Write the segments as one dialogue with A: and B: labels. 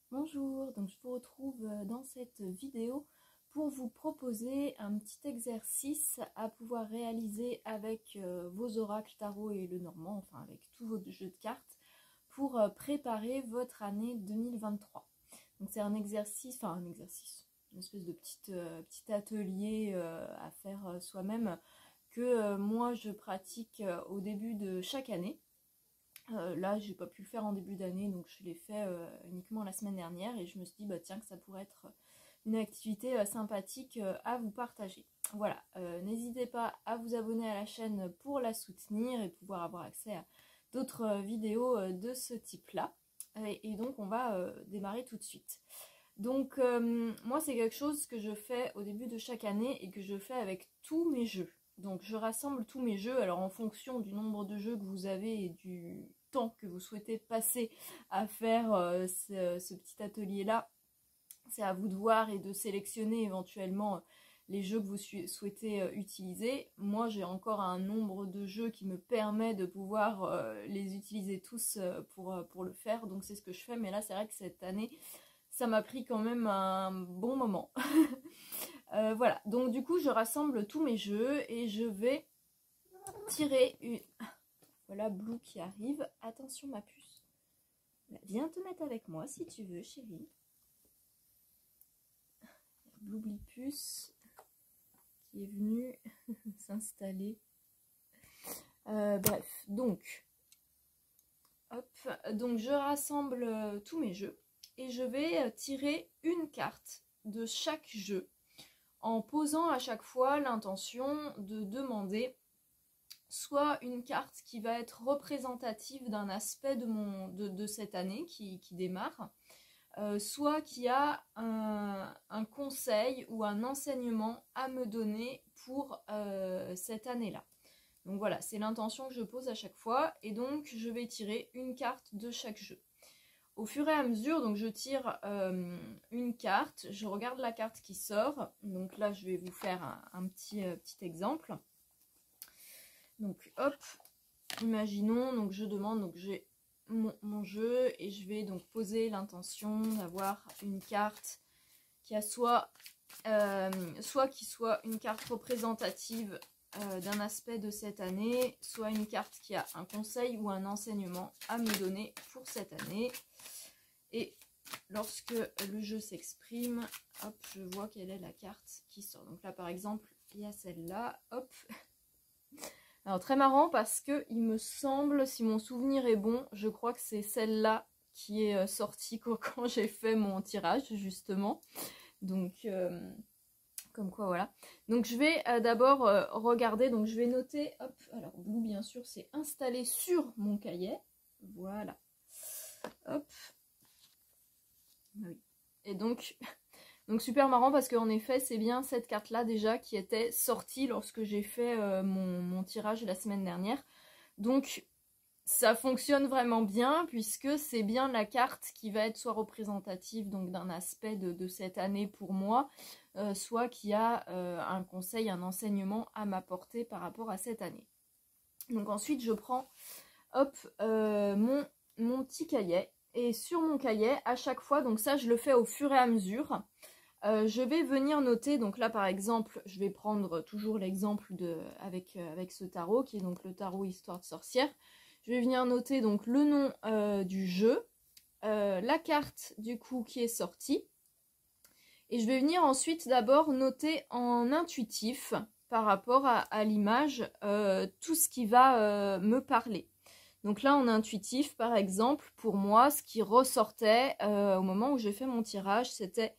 A: Bonjour, donc je vous retrouve dans cette vidéo pour vous proposer un petit exercice à pouvoir réaliser avec vos oracles tarot et le normand, enfin avec tous vos jeux de cartes, pour préparer votre année 2023. Donc c'est un exercice, une espèce de petit atelier à faire soi-même que moi je pratique au début de chaque année. Là, j'ai pas pu le faire en début d'année, donc je l'ai fait uniquement la semaine dernière et je me suis dit, bah tiens, que ça pourrait être une activité sympathique à vous partager. Voilà, n'hésitez pas à vous abonner à la chaîne pour la soutenir et pouvoir avoir accès à d'autres vidéos de ce type-là. Et donc, on va démarrer tout de suite. Donc, moi, c'est quelque chose que je fais au début de chaque année et que je fais avec tous mes jeux. Donc, je rassemble tous mes jeux, alors en fonction du nombre de jeux que vous avez et du temps que vous souhaitez passer à faire ce petit atelier-là, c'est à vous de voir et de sélectionner éventuellement les jeux que vous souhaitez utiliser. Moi, j'ai encore un nombre de jeux qui me permet de pouvoir les utiliser tous pour le faire, donc c'est ce que je fais. Mais là, c'est vrai que cette année, ça m'a pris quand même un bon moment. Voilà, donc du coup, je rassemble tous mes jeux et je vais tirer une... Voilà, Blue qui arrive. Attention, ma puce. Viens te mettre avec moi si tu veux, chérie. Bloublipuce qui est venu s'installer. Bref, donc, hop, donc je rassemble tous mes jeux et je vais tirer une carte de chaque jeu en posant à chaque fois l'intention de demander soit une carte qui va être représentative d'un aspect de cette année qui démarre, soit qui a un conseil ou un enseignement à me donner pour cette année-là. Donc voilà, c'est l'intention que je pose à chaque fois et donc je vais tirer une carte de chaque jeu. Au fur et à mesure, donc je tire une carte, je regarde la carte qui sort. Donc là, je vais vous faire un petit exemple. Donc hop, imaginons, donc je demande, donc j'ai mon jeu et je vais donc poser l'intention d'avoir une carte qui a soit qui soit une carte représentative d'un aspect de cette année, soit une carte qui a un conseil ou un enseignement à me donner pour cette année. Et lorsque le jeu s'exprime, hop, je vois quelle est la carte qui sort. Donc là, par exemple, il y a celle-là, hop. Alors, très marrant parce que il me semble, si mon souvenir est bon, je crois que c'est celle-là qui est sortie quand j'ai fait mon tirage, justement. Donc, comme quoi, voilà. Donc, je vais d'abord regarder, donc je vais noter, hop, alors, Blue, bien sûr, c'est installé sur mon cahier. Voilà. Hop. Oui. Et donc super marrant parce qu'en effet c'est bien cette carte là déjà qui était sortie lorsque j'ai fait mon tirage la semaine dernière. Donc ça fonctionne vraiment bien puisque c'est bien la carte qui va être soit représentative donc d'un aspect de cette année pour moi, soit qui a un conseil, un enseignement à m'apporter par rapport à cette année. Donc ensuite je prends hop mon petit cahier. Et sur mon cahier, à chaque fois, donc ça je le fais au fur et à mesure, je vais venir noter, donc là par exemple, je vais prendre toujours l'exemple avec ce tarot, qui est donc le tarot Histoire de sorcière. Je vais venir noter donc le nom du jeu, la carte du coup qui est sortie. Et je vais venir ensuite d'abord noter en intuitif, par rapport à l'image, tout ce qui va me parler. Donc là, en intuitif, par exemple, pour moi, ce qui ressortait au moment où j'ai fait mon tirage, c'était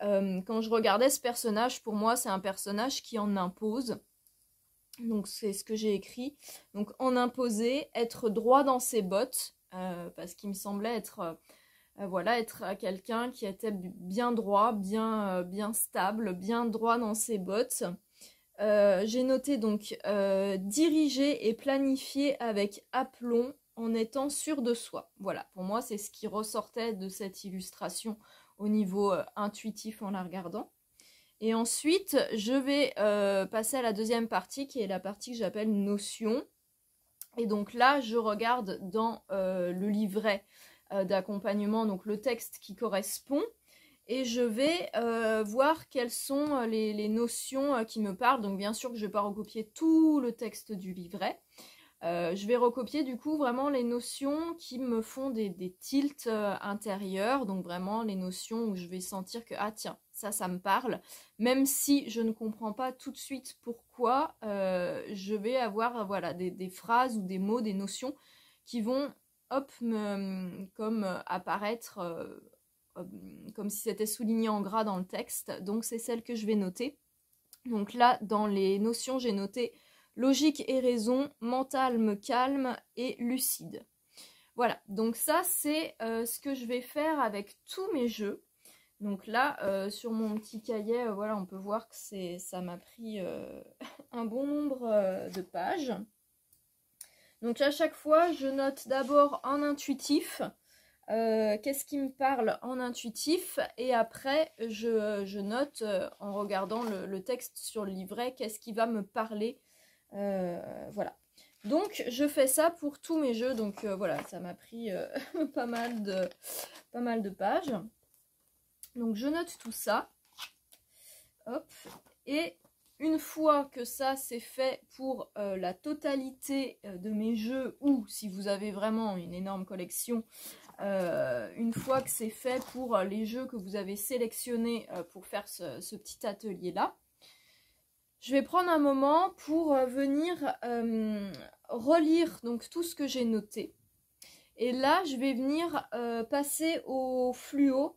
A: quand je regardais ce personnage, pour moi, c'est un personnage qui en impose. Donc c'est ce que j'ai écrit. Donc en imposer, être droit dans ses bottes, parce qu'il me semblait être, voilà, être quelqu'un qui était bien droit, bien stable, bien droit dans ses bottes. J'ai noté donc diriger et planifier avec aplomb en étant sûr de soi. Voilà, pour moi c'est ce qui ressortait de cette illustration au niveau intuitif en la regardant. Et ensuite je vais passer à la deuxième partie qui est la partie que j'appelle notion. Et donc là je regarde dans le livret d'accompagnement, donc le texte qui correspond. Et je vais voir quelles sont les notions qui me parlent. Donc bien sûr que je ne vais pas recopier tout le texte du livret. Je vais recopier du coup vraiment les notions qui me font des tilts intérieurs. Donc vraiment les notions où je vais sentir que ah tiens, ça me parle. Même si je ne comprends pas tout de suite pourquoi, je vais avoir voilà, des phrases ou des mots, des notions qui vont hop, comme apparaître comme si c'était souligné en gras dans le texte. Donc c'est celle que je vais noter. Donc là, dans les notions, j'ai noté logique et raison, mental me calme et lucide. Voilà, donc ça c'est ce que je vais faire avec tous mes jeux. Donc là, sur mon petit cahier, voilà, on peut voir que ça m'a pris un bon nombre de pages. Donc à chaque fois, je note d'abord en intuitif. Qu'est-ce qui me parle en intuitif, et après je note en regardant le texte sur le livret qu'est-ce qui va me parler, voilà. Donc je fais ça pour tous mes jeux, donc voilà, ça m'a pris pas mal de pages. Donc je note tout ça, hop, et une fois que ça c'est fait pour la totalité de mes jeux, ou si vous avez vraiment une énorme collection, une fois que c'est fait pour les jeux que vous avez sélectionnés pour faire ce petit atelier là, je vais prendre un moment pour venir relire donc tout ce que j'ai noté, et là je vais venir passer au fluo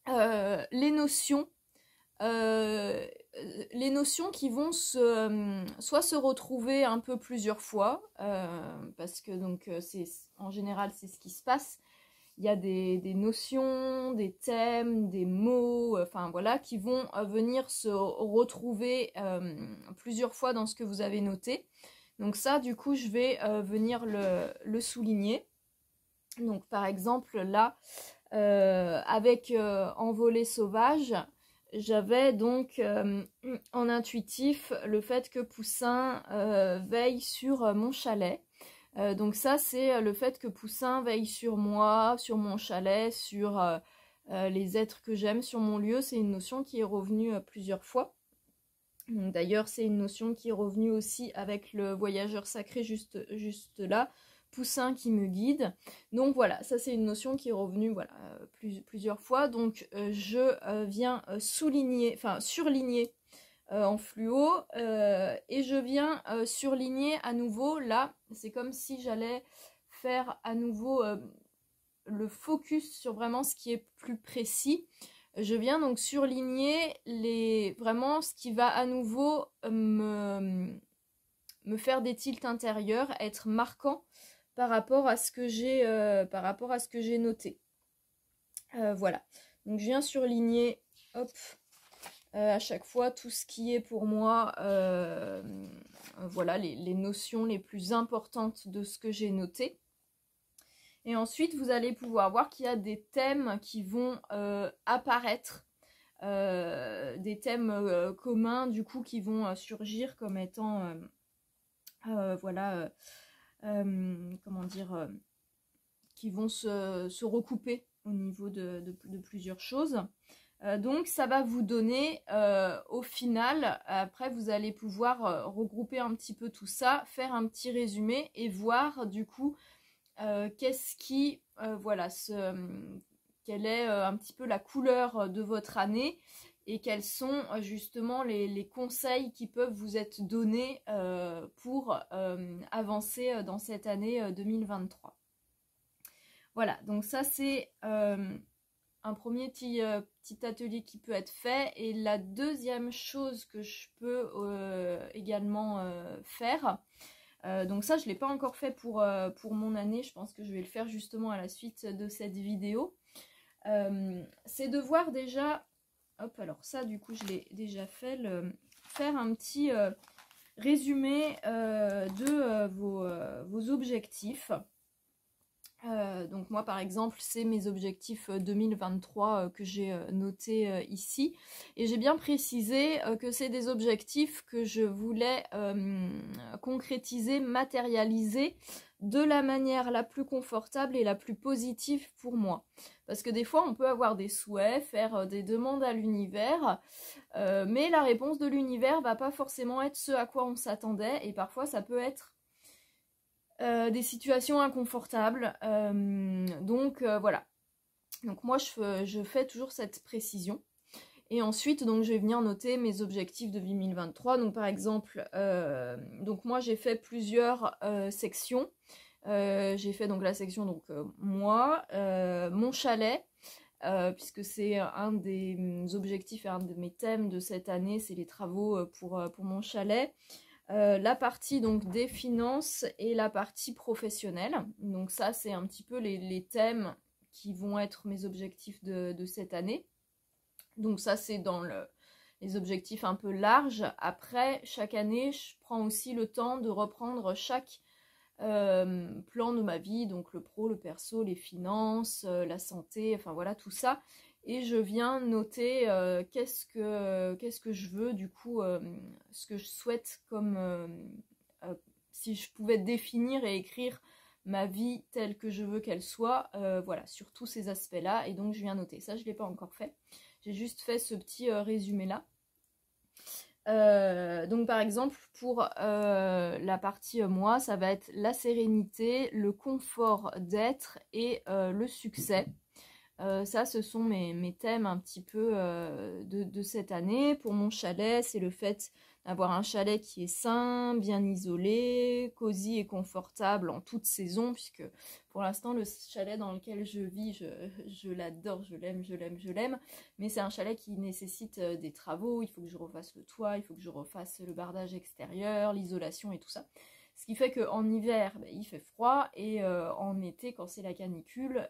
A: les notions qui vont soit se retrouver un peu plusieurs fois, parce que donc en général c'est ce qui se passe. Il y a des notions, des thèmes, des mots, enfin voilà, qui vont venir se retrouver plusieurs fois dans ce que vous avez noté. Donc ça, du coup, je vais venir le souligner. Donc par exemple là, avec Envolée sauvage, j'avais donc en intuitif le fait que Poussin veille sur mon chalet. Donc ça c'est le fait que Poussin veille sur moi, sur mon chalet, sur les êtres que j'aime, sur mon lieu. C'est une notion qui est revenue plusieurs fois. D'ailleurs c'est une notion qui est revenue aussi avec le voyageur sacré juste là. Poussin qui me guide. Donc voilà, ça c'est une notion qui est revenue voilà, plusieurs fois. Donc je viens surligner en fluo, et je viens surligner à nouveau. Là, c'est comme si j'allais faire à nouveau le focus sur vraiment ce qui est plus précis. Je viens donc surligner vraiment ce qui va à nouveau me faire des tilts intérieurs, être marquant par rapport à ce que j'ai noté. Voilà, donc je viens surligner, hop, à chaque fois tout ce qui est pour moi, voilà, les notions les plus importantes de ce que j'ai noté. Et ensuite, vous allez pouvoir voir qu'il y a des thèmes qui vont apparaître, des thèmes communs, du coup, qui vont surgir comme étant, voilà, comment dire, qui vont se recouper au niveau de plusieurs choses. Donc ça va vous donner au final, après vous allez pouvoir regrouper un petit peu tout ça, faire un petit résumé et voir du coup qu'est-ce qui, voilà, quelle est un petit peu la couleur de votre année, et quels sont justement les conseils qui peuvent vous être donnés pour avancer dans cette année 2023. Voilà, donc ça c'est un premier petit atelier qui peut être fait. Et la deuxième chose que je peux également faire, donc ça je ne l'ai pas encore fait pour mon année, je pense que je vais le faire justement à la suite de cette vidéo, c'est de voir déjà, hop, alors ça du coup je l'ai déjà fait, faire un petit résumé de vos objectifs. Donc moi par exemple c'est mes objectifs 2023 que j'ai notés ici, et j'ai bien précisé que c'est des objectifs que je voulais concrétiser, matérialiser de la manière la plus confortable et la plus positive pour moi. Parce que des fois on peut avoir des souhaits, faire des demandes à l'univers, mais la réponse de l'univers va pas forcément être ce à quoi on s'attendait, et parfois ça peut être des situations inconfortables. Donc voilà. Donc moi je fais toujours cette précision. Et ensuite donc je vais venir noter mes objectifs de 2023. Donc par exemple, donc moi j'ai fait plusieurs sections. J'ai fait donc la section donc moi, mon chalet. Puisque c'est un des objectifs et un de mes thèmes de cette année, c'est les travaux pour mon chalet. La partie donc des finances et la partie professionnelle. Donc ça c'est un petit peu les thèmes qui vont être mes objectifs de cette année. Donc ça c'est dans les objectifs un peu larges. Après chaque année je prends aussi le temps de reprendre chaque plan de ma vie, donc le pro, le perso, les finances, la santé, enfin voilà tout ça. Et je viens noter qu'est-ce que je veux, du coup, ce que je souhaite comme... si je pouvais définir et écrire ma vie telle que je veux qu'elle soit, voilà, sur tous ces aspects-là. Et donc je viens noter. Ça, je ne l'ai pas encore fait. J'ai juste fait ce petit résumé-là. Donc par exemple pour la partie moi, ça va être la sérénité, le confort d'être et le succès. Ça ce sont mes thèmes un petit peu de cette année. Pour mon chalet, c'est le fait d'avoir un chalet qui est sain, bien isolé, cosy et confortable en toute saison, puisque pour l'instant le chalet dans lequel je vis, je l'adore, je l'aime, mais c'est un chalet qui nécessite des travaux. Il faut que je refasse le toit, il faut que je refasse le bardage extérieur, l'isolation et tout ça. Ce qui fait qu'en hiver, il fait froid, et en été, quand c'est la canicule,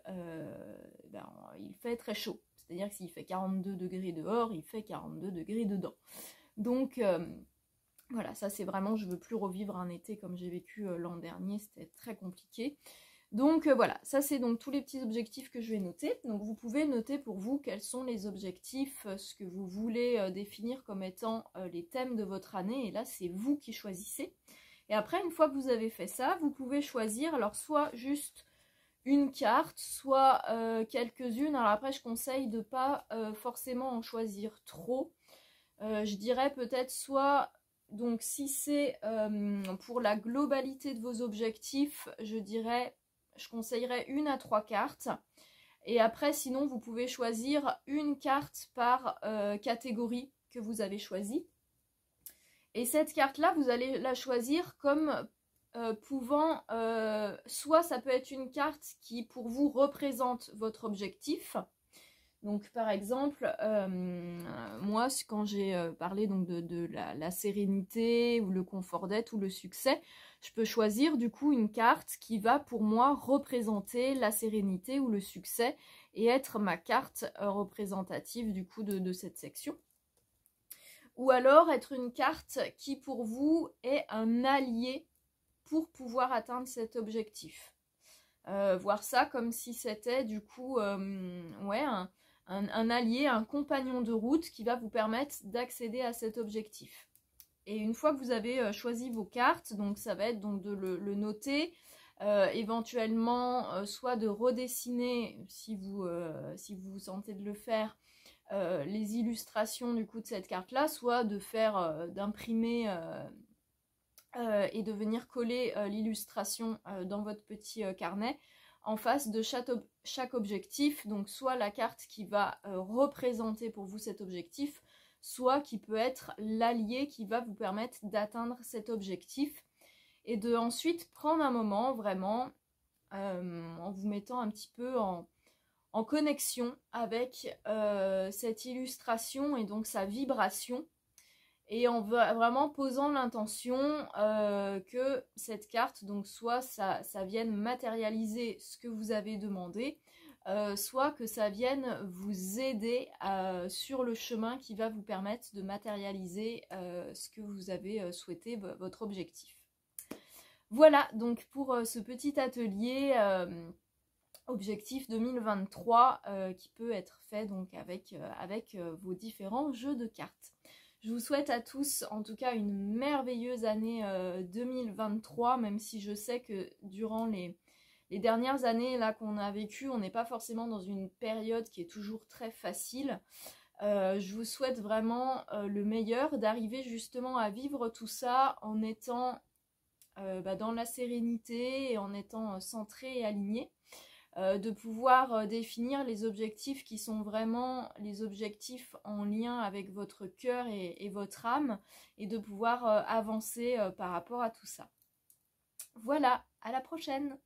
A: il fait très chaud. C'est-à-dire que s'il fait 42 degrés dehors, il fait 42 degrés dedans. Donc voilà, ça c'est vraiment, je veux plus revivre un été comme j'ai vécu l'an dernier, c'était très compliqué. Donc voilà, ça c'est donc tous les petits objectifs que je vais noter. Donc vous pouvez noter pour vous quels sont les objectifs, ce que vous voulez définir comme étant les thèmes de votre année, et là c'est vous qui choisissez. Et après, une fois que vous avez fait ça, vous pouvez choisir, alors soit juste une carte, soit quelques-unes. Alors après, je conseille de ne pas forcément en choisir trop. Je dirais peut-être soit, donc si c'est pour la globalité de vos objectifs, je conseillerais 1 à 3 cartes. Et après, sinon, vous pouvez choisir une carte par catégorie que vous avez choisie. Et cette carte-là, vous allez la choisir comme pouvant, soit ça peut être une carte qui pour vous représente votre objectif. Donc par exemple, moi quand j'ai parlé donc de la sérénité ou le confort d'être ou le succès, je peux choisir du coup une carte qui va pour moi représenter la sérénité ou le succès et être ma carte représentative du coup de cette section. Ou alors être une carte qui pour vous est un allié pour pouvoir atteindre cet objectif. Voir ça comme si c'était du coup un allié, un compagnon de route qui va vous permettre d'accéder à cet objectif. Et une fois que vous avez choisi vos cartes, donc ça va être donc de le noter, éventuellement soit de redessiner si vous vous sentez de le faire, les illustrations du coup de cette carte là, soit de faire d'imprimer et de venir coller l'illustration dans votre petit carnet en face de chaque objectif, donc soit la carte qui va représenter pour vous cet objectif, soit qui peut être l'allié qui va vous permettre d'atteindre cet objectif, et de ensuite prendre un moment vraiment en vous mettant un petit peu en connexion avec cette illustration et donc sa vibration, et en vraiment posant l'intention que cette carte, donc soit ça vienne matérialiser ce que vous avez demandé, soit que ça vienne vous aider sur le chemin qui va vous permettre de matérialiser ce que vous avez souhaité, votre objectif. Voilà donc pour ce petit atelier objectif 2023 qui peut être fait donc avec vos différents jeux de cartes. Je vous souhaite à tous en tout cas une merveilleuse année 2023, même si je sais que durant les dernières années là qu'on a vécues, on n'est pas forcément dans une période qui est toujours très facile. Je vous souhaite vraiment le meilleur, d'arriver justement à vivre tout ça en étant dans la sérénité et en étant centré et aligné. De pouvoir définir les objectifs qui sont vraiment les objectifs en lien avec votre cœur et votre âme, et de pouvoir avancer par rapport à tout ça. Voilà, à la prochaine!